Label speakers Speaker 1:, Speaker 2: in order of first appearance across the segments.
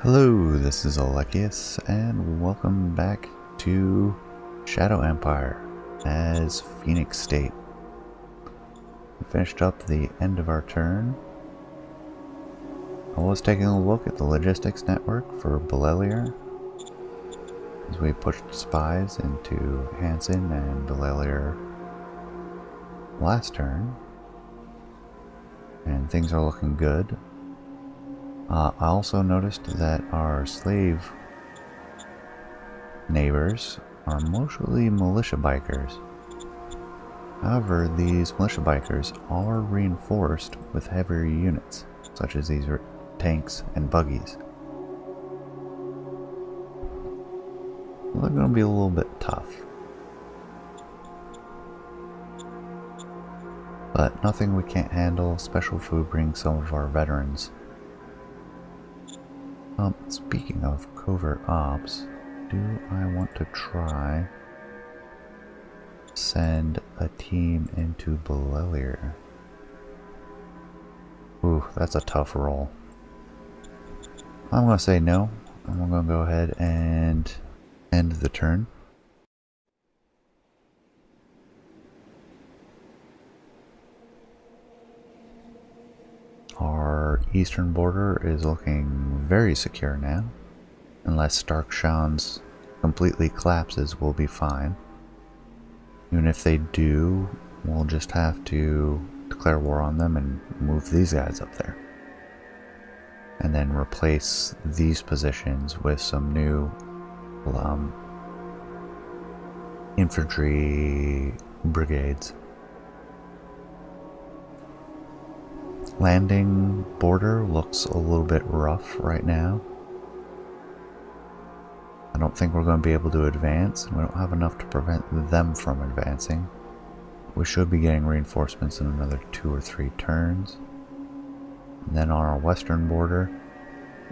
Speaker 1: Hello, this is Alekius, and welcome back to Shadow Empire as Phoenixstate. We finished up the end of our turn. I was taking a look at the logistics network for Belelier as we pushed spies into Hansen and Belelier last turn, and things are looking good. I also noticed that our slave neighbors are mostly militia bikers. However, these militia bikers are reinforced with heavier units, such as these tanks and buggies. They're going to be a little bit tough. But nothing we can't handle, especially if we bring some of our veterans. Speaking of covert ops, do I want to try send a team into Belelier? Ooh, that's a tough roll. I'm going to say no. I'm going to go ahead and end the turn. Our eastern border is looking very secure now. Unless Starkshan's completely collapses, we'll be fine. Even if they do, we'll just have to declare war on them and move these guys up there. And then replace these positions with some new infantry brigades. Landing border looks a little bit rough right now. I don't think we're going to be able to advance, and we don't have enough to prevent them from advancing. We should be getting reinforcements in another 2 or 3 turns. And then on our western border,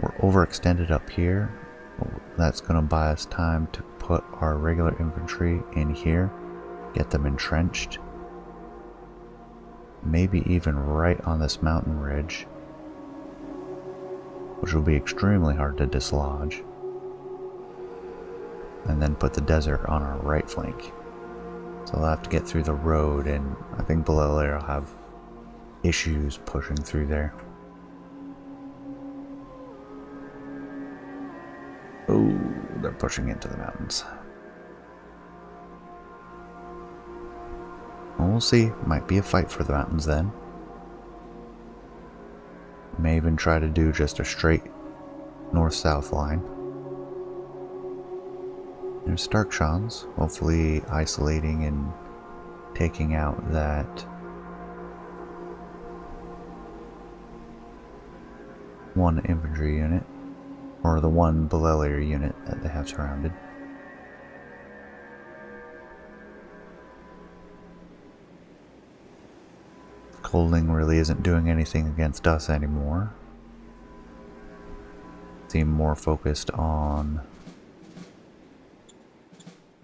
Speaker 1: we're overextended up here. That's going to buy us time to put our regular infantry in here, get them entrenched. Maybe even right on this mountain ridge, which will be extremely hard to dislodge. And then put the desert on our right flank. So they'll have to get through the road, and I think Belelier will have issues pushing through there. Oh, they're pushing into the mountains. Well, we'll see. Might be a fight for the mountains then. May even try to do just a straight north-south line. There's Starkshan's, hopefully isolating and taking out that one infantry unit, or the one Belelier unit that they have surrounded. Colding really isn't doing anything against us anymore. Seem more focused on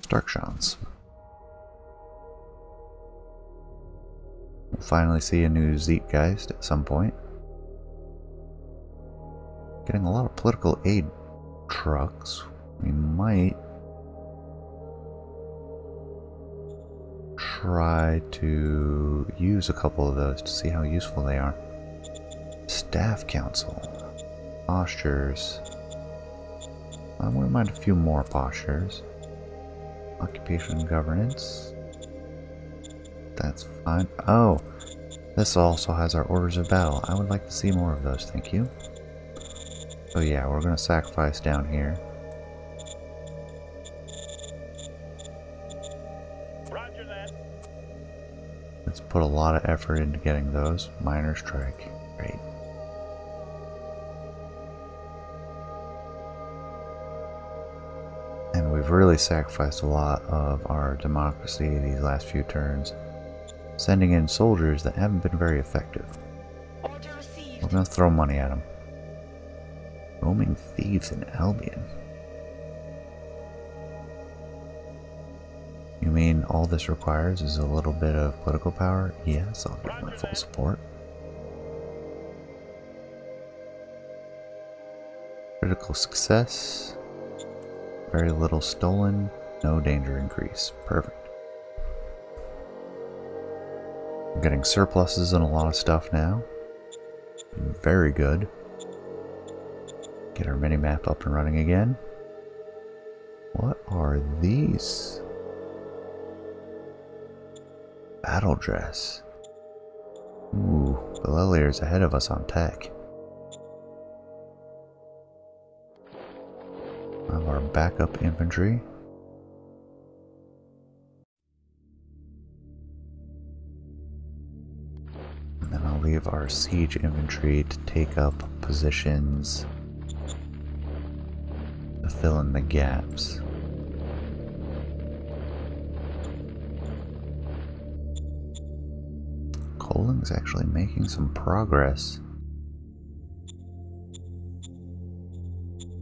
Speaker 1: Starkshan's. We'll finally see a new Zeitgeist at some point. Getting a lot of political aid trucks. We might try to use a couple of those to see how useful they are. Staff Council. Postures. I wouldn't mind a few more postures. Occupation and governance. That's fine. Oh, this also has our orders of battle. I would like to see more of those, thank you. So yeah, we're going to sacrifice down here.
Speaker 2: Roger that.
Speaker 1: Let's put a lot of effort into getting those. Minor strike. Great. And we've really sacrificed a lot of our democracy these last few turns, sending in soldiers that haven't been very effective.
Speaker 2: Order received.
Speaker 1: We're going to throw money at them. Roaming thieves in Albion. You mean all this requires is a little bit of political power? Yes, I'll give my full support. Critical success. Very little stolen. No danger increase. Perfect. We're getting surpluses and a lot of stuff now. Very good. Get our mini-map up and running again. What are these? Battle dress. Ooh, Belelier's ahead of us on tech. We have our backup infantry. And then I'll leave our siege infantry to take up positions to fill in the gaps. Coling's actually making some progress.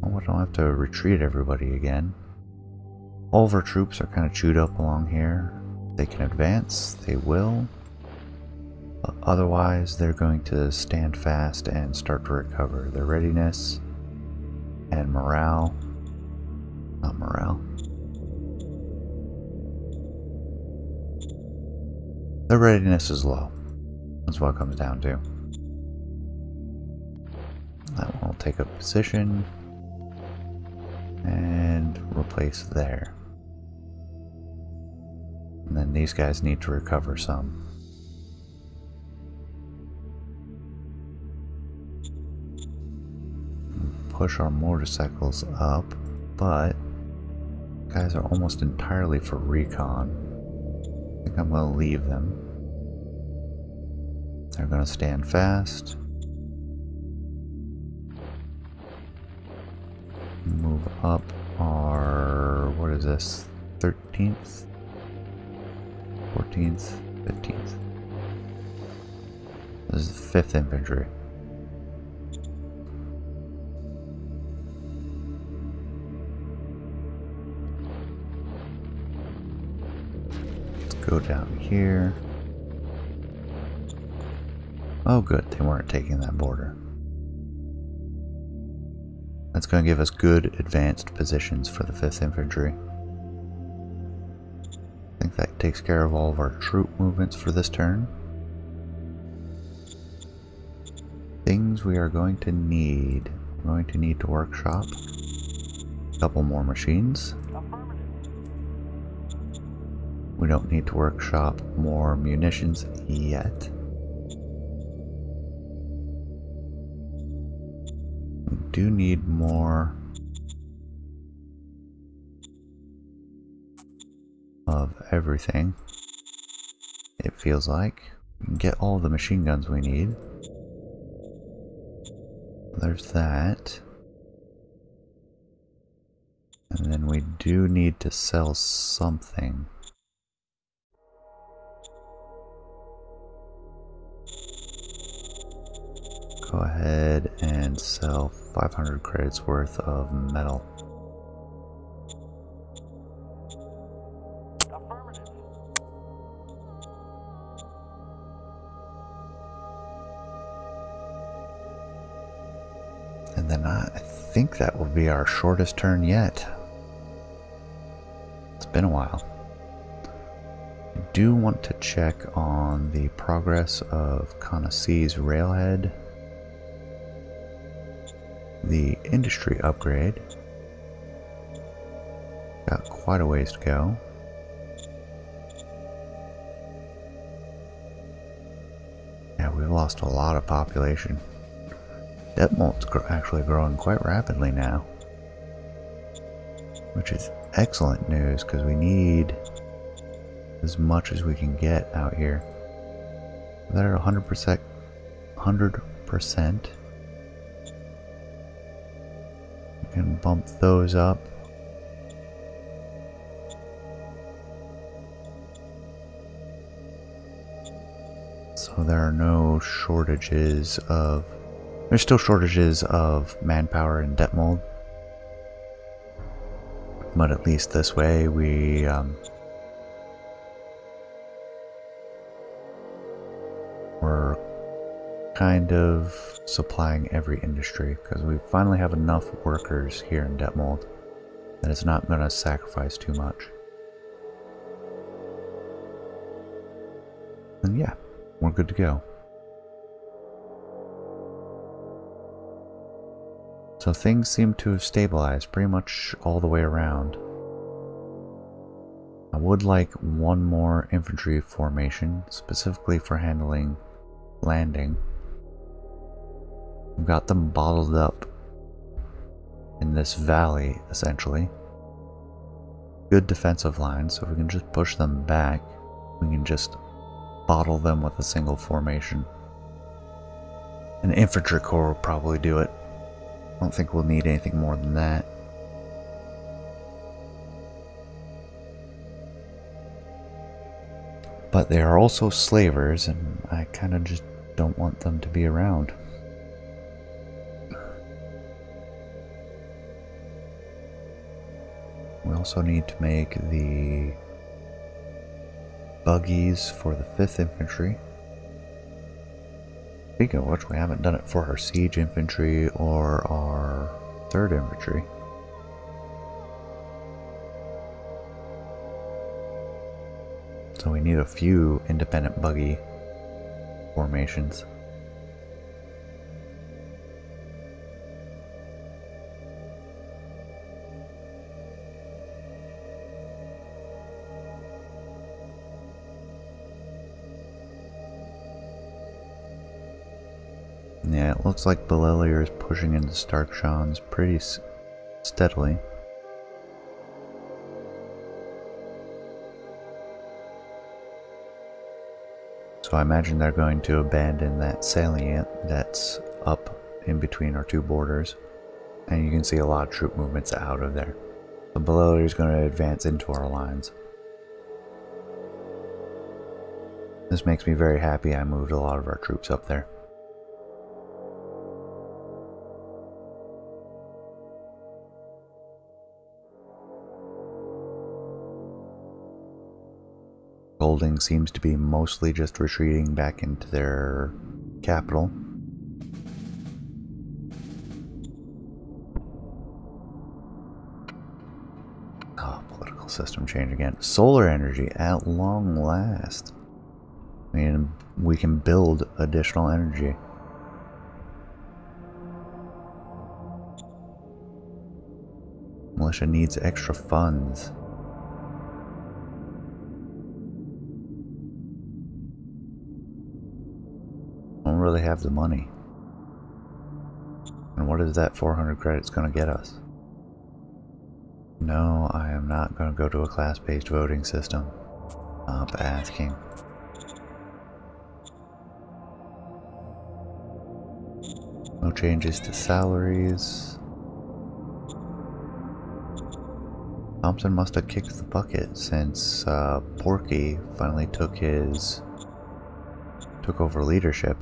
Speaker 1: Oh, I don't have to retreat everybody again. All of our troops are kind of chewed up along here. They can advance, they will. But otherwise, they're going to stand fast and start to recover. Their readiness and morale. Not morale. Their readiness is low. That's what it comes down to. That one will take up position and replace there. And then these guys need to recover some. Push our motorcycles up, but guys are almost entirely for recon. I think I'm going to leave them. They're going to stand fast. Move up our, what is this, 13th, 14th, 15th. This is the 5th Infantry. Let's go down here. Oh good, they weren't taking that border. That's going to give us good advanced positions for the 5th Infantry. I think that takes care of all of our troop movements for this turn. Things we are going to need. We're going to need to workshop a couple more machines. We don't need to workshop more munitions yet. We do need more of everything, it feels like. We can get all the machine guns we need. There's that. And then we do need to sell something. Go ahead and sell 500 credits worth of metal. And then I think that will be our shortest turn yet. It's been a while. I do want to check on the progress of Connessee's railhead. The industry upgrade. Got quite a ways to go. Yeah, we've lost a lot of population. Detmold's actually growing quite rapidly now, which is excellent news because we need as much as we can get out here. They're 100%. 100%. We can bump those up. So there are no shortages of. There's still shortages of manpower in Detmold, but at least this way we're kind of supplying every industry, because we finally have enough workers here in Detmold that it's not going to sacrifice too much. And yeah, we're good to go. So things seem to have stabilized pretty much all the way around. I would like one more infantry formation, specifically for handling landing. We've got them bottled up in this valley, essentially. Good defensive lines, so if we can just push them back, we can just bottle them with a single formation. An infantry corps will probably do it. I don't think we'll need anything more than that. But they are also slavers, and I kind of just don't want them to be around. We also need to make the buggies for the 5th Infantry. Speaking of which, we haven't done it for our siege infantry or our 3rd Infantry. So we need a few independent buggy formations. Yeah, it looks like Belelier is pushing into Starkshans pretty steadily. So I imagine they're going to abandon that salient that's up in between our two borders. And you can see a lot of troop movements out of there. So Belelier is going to advance into our lines. This makes me very happy I moved a lot of our troops up there. Golding seems to be mostly just retreating back into their capital. Oh, political system change again. Solar energy at long last. I mean, we can build additional energy. Militia needs extra funds. Don't really have the money. And what is that 400 credits going to get us? No, I am not going to go to a class-based voting system. Stop asking. No changes to salaries. Thompson must have kicked the bucket since Porky finally took over leadership.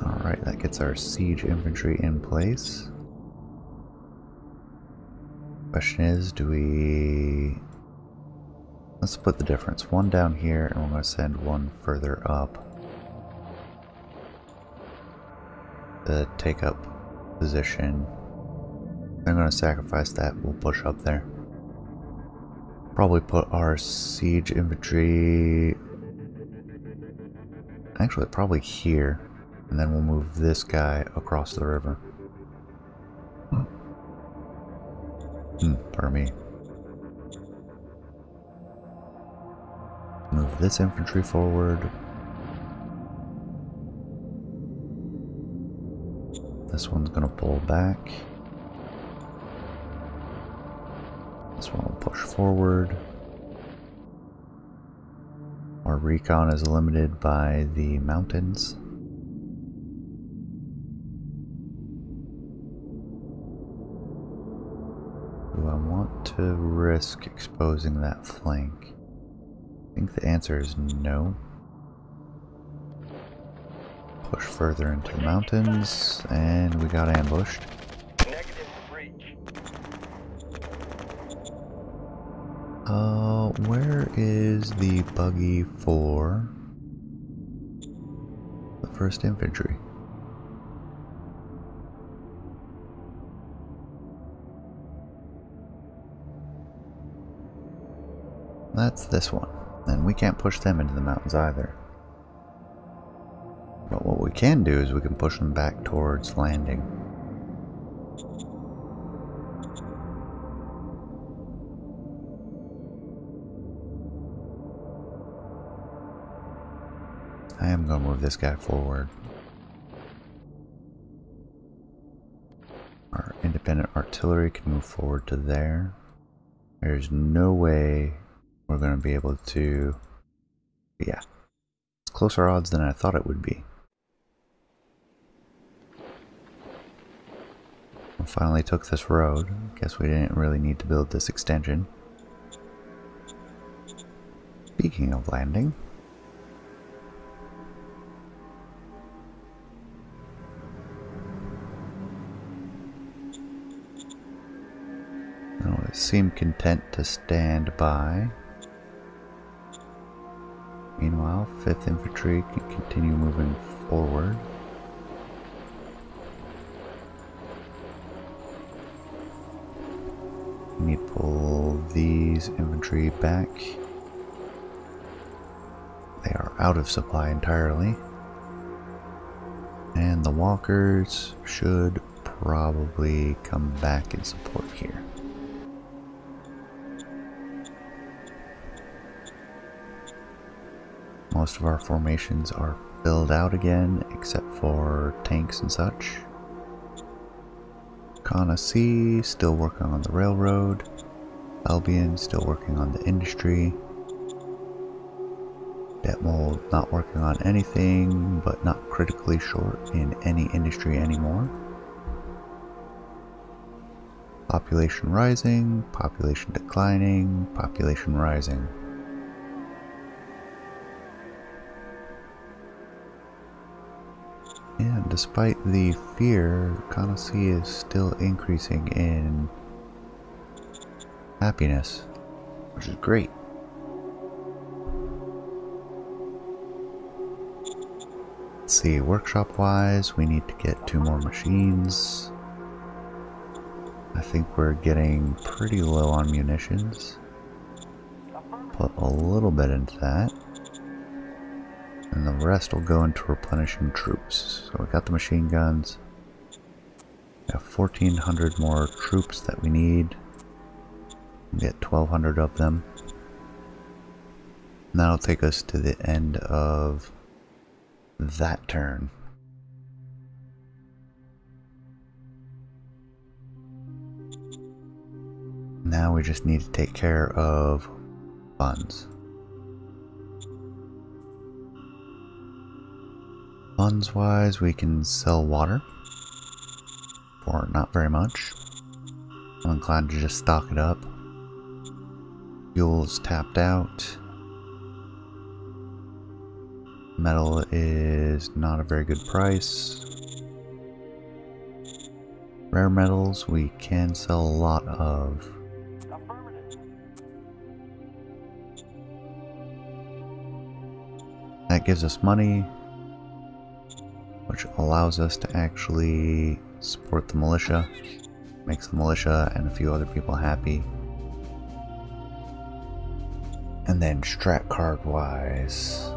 Speaker 1: Alright, that gets our siege infantry in place. Question is, do we... Let's split the difference. One down here, and we're going to send one further up to take up position. I'm going to sacrifice that. We'll push up there. Probably put our siege infantry... Actually, probably here. And then we'll move this guy across the river. Pardon me. Move this infantry forward. This one's gonna pull back. This one will push forward. Our recon is limited by the mountains. Do I want to risk exposing that flank? I think the answer is no. Push further into the mountains, and we got ambushed.
Speaker 2: Negative breach.
Speaker 1: Where is the buggy for the 1st Infantry? That's this one. And we can't push them into the mountains either. But what we can do is we can push them back towards landing. I am going to move this guy forward. Our independent artillery can move forward to there. There's no way we're going to be able to... Yeah. It's closer odds than I thought it would be. We finally took this road. Guess we didn't really need to build this extension. Speaking of landing... seem content to stand by. Meanwhile, 5th Infantry can continue moving forward. We need to pull these infantry back. They are out of supply entirely. And the walkers should probably come back in support here. Most of our formations are filled out again, except for tanks and such. Kana C still working on the railroad. Albion still working on the industry. Detmold not working on anything, but not critically short in any industry anymore. Population rising, population declining, population rising. And despite the fear, Kana C is still increasing in happiness, which is great. Let's see, workshop wise, we need to get 2 more machines. I think we're getting pretty low on munitions. Put a little bit into that. And the rest will go into replenishing troops. So we got the machine guns. We have 1,400 more troops that we need. We'll get 1,200 of them. And that'll take us to the end of that turn. Now we just need to take care of funds. Funds wise, we can sell water for not very much. I'm inclined to just stock it up. Fuel's tapped out. Metal is not a very good price. Rare metals we can sell a lot of. That gives us money, which allows us to actually support the militia, makes the militia and a few other people happy. And then strat card wise,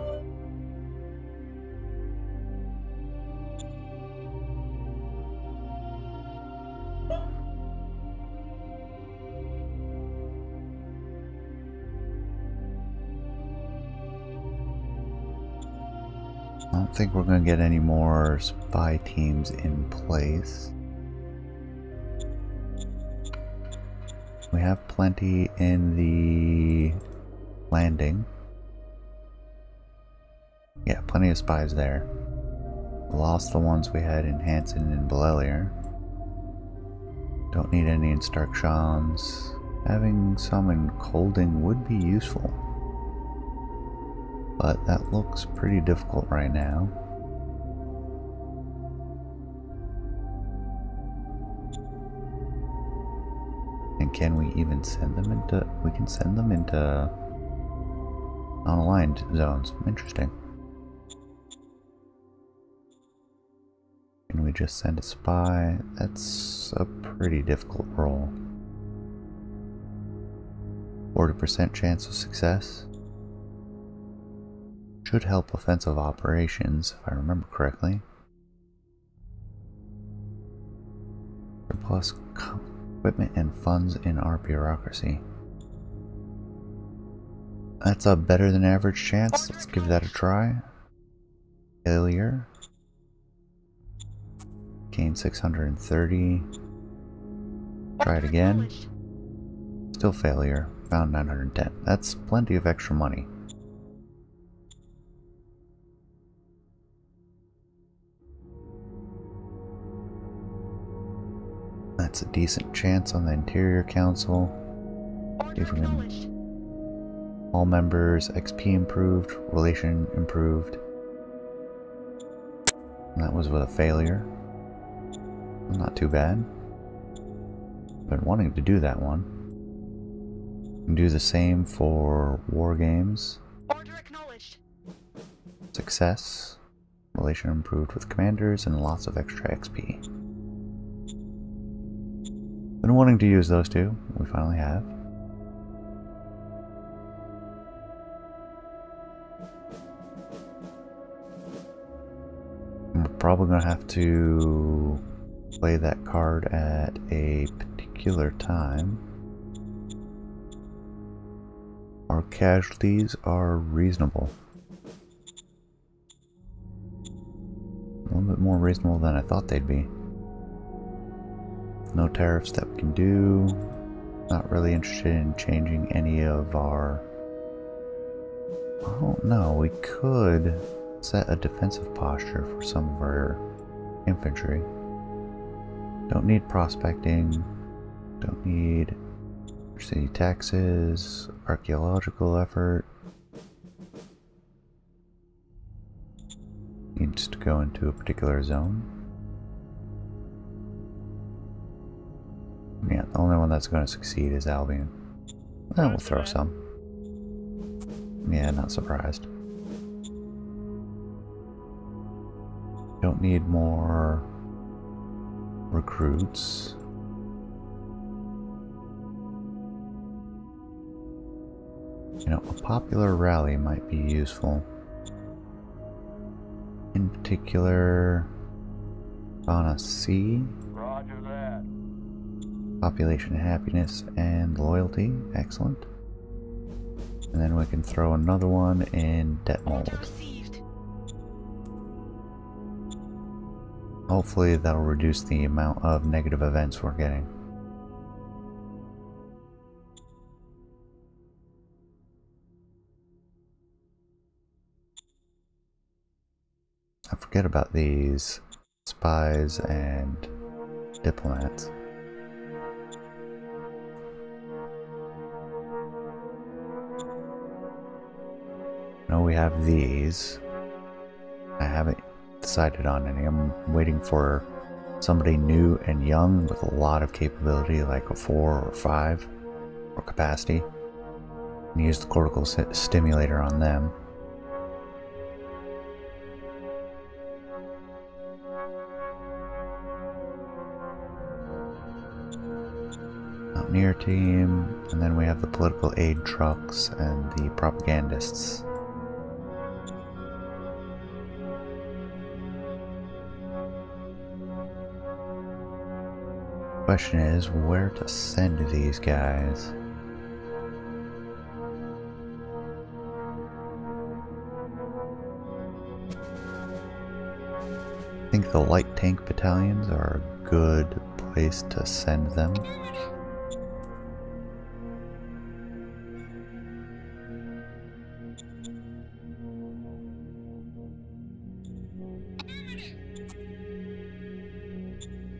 Speaker 1: I don't think we're going to get any more spy teams in place. We have plenty in the landing. Yeah, plenty of spies there. Lost the ones we had in Hanson and Belelier. Don't need any instructions. Having some in Colding would be useful. But that looks pretty difficult right now. And can we even send them into... We can send them into non-aligned zones. Interesting. Can we just send a spy? That's a pretty difficult role. 40% chance of success. Should help offensive operations, if I remember correctly. Plus equipment and funds in our bureaucracy. That's a better than average chance. Let's give that a try. Failure. Gain 630. Try it again. Still failure. Found 910. That's plenty of extra money. That's a decent chance on the Interior Council. If we can... All members, XP improved, relation improved. And that was with a failure. Not too bad. Been wanting to do that one. And do the same for war games.
Speaker 2: Order acknowledged.
Speaker 1: Success. Relation improved with commanders and lots of extra XP. Been wanting to use those two. We finally have. We're probably going to have to play that card at a particular time. Our casualties are reasonable. A little bit more reasonable than I thought they'd be. No tariffs that we can do. Not really interested in changing any of our... Oh no, we could set a defensive posture for some of our infantry. Don't need prospecting. Don't need city taxes, archaeological effort. Needs to go into a particular zone. Yeah, the only one that's going to succeed is Albion. Well, we'll throw some. Yeah, not surprised. Don't need more recruits. You know, a popular rally might be useful. In particular, Fauna C.
Speaker 2: Roger that.
Speaker 1: Population happiness and loyalty. Excellent. And then we can throw another one in debt mold.
Speaker 2: Order received.
Speaker 1: Hopefully that'll reduce the amount of negative events we're getting. I forget about these spies and diplomats. No, we have these. I haven't decided on any. I'm waiting for somebody new and young with a lot of capability, like a 4 or 5 or capacity, and use the cortical stimulator on them. Mountaineer team, and then we have the political aid trucks and the propagandists. Question is where to send these guys. I think the light tank battalions are a good place to send them.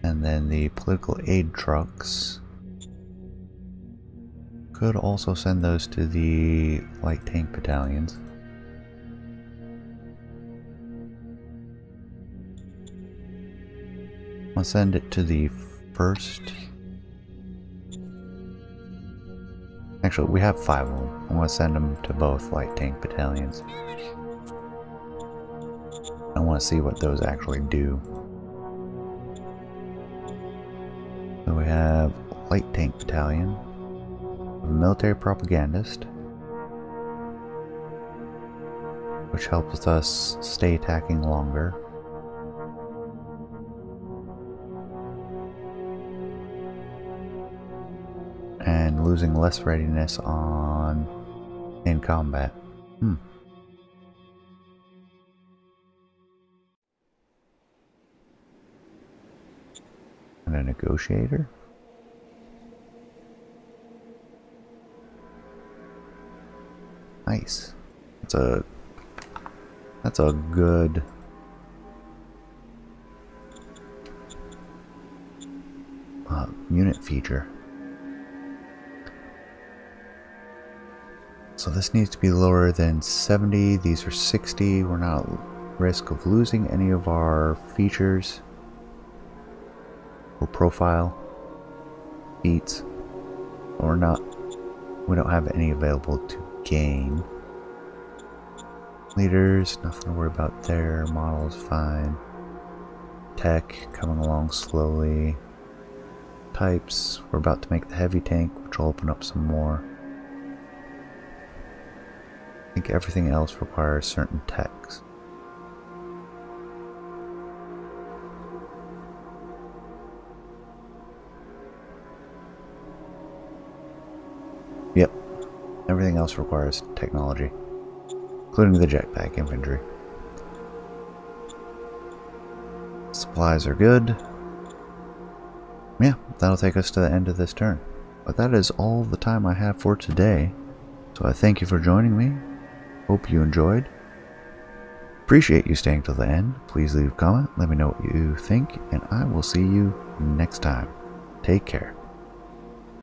Speaker 1: And then the political aid trucks. Could also send those to the light tank battalions. I'll send it to the 1st Actually, we have 5 of them. I'm going to send them to both light tank battalions. I want to see what those actually do. So we have light tank battalion, a military propagandist, which helps us stay attacking longer. And losing less readiness in combat. And a negotiator. Nice. That's a good unit feature. So this needs to be lower than 70. These are 60. We're not at risk of losing any of our features or profile feats. We don't have any available to gain. Leaders, nothing to worry about there. Models, fine. Tech, coming along slowly. Types, we're about to make the heavy tank, which will open up some more. I think everything else requires certain techs. Yep, everything else requires technology, including the jetpack infantry. Supplies are good. Yeah, that'll take us to the end of this turn. But that is all the time I have for today. So I thank you for joining me. Hope you enjoyed. Appreciate you staying till the end. Please leave a comment, let me know what you think, and I will see you next time. Take care.